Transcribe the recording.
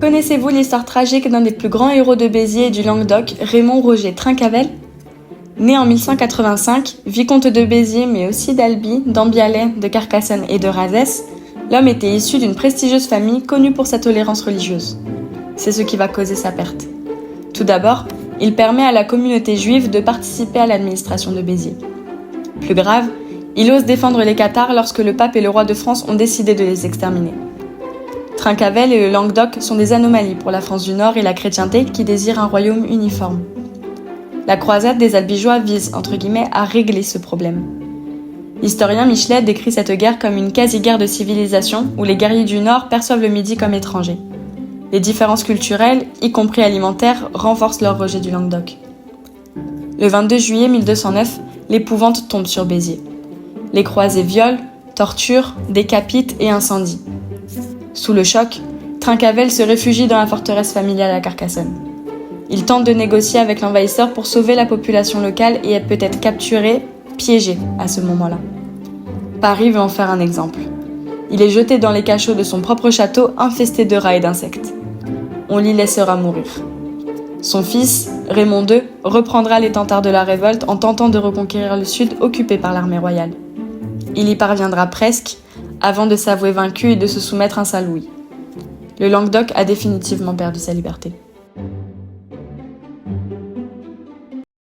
Connaissez-vous l'histoire tragique d'un des plus grands héros de Béziers et du Languedoc, Raymond Roger Trincavel ? Né en 1185, vicomte de Béziers mais aussi d'Albi, d'Ambialet, de Carcassonne et de Razès, l'homme était issu d'une prestigieuse famille connue pour sa tolérance religieuse. C'est ce qui va causer sa perte. Tout d'abord, il permet à la communauté juive de participer à l'administration de Béziers. Plus grave, il ose défendre les cathares lorsque le pape et le roi de France ont décidé de les exterminer. Trincavel et le Languedoc sont des anomalies pour la France du Nord et la chrétienté qui désire un royaume uniforme. La croisade des Albigeois vise, entre guillemets, à régler ce problème. L'historien Michelet décrit cette guerre comme une quasi-guerre de civilisation où les guerriers du Nord perçoivent le Midi comme étranger. Les différences culturelles, y compris alimentaires, renforcent leur rejet du Languedoc. Le 22 juillet 1209, l'épouvante tombe sur Béziers. Les croisés violent, torturent, décapitent et incendient. Sous le choc, Trincavel se réfugie dans la forteresse familiale à Carcassonne. Il tente de négocier avec l'envahisseur pour sauver la population locale et est peut-être capturé, piégé à ce moment-là. Paris veut en faire un exemple. Il est jeté dans les cachots de son propre château infesté de rats et d'insectes. On l'y laissera mourir. Son fils, Raymond II, reprendra l'étendard de la révolte en tentant de reconquérir le sud occupé par l'armée royale. Il y parviendra presque, avant de s'avouer vaincu et de se soumettre à Saint-Louis. Le Languedoc a définitivement perdu sa liberté.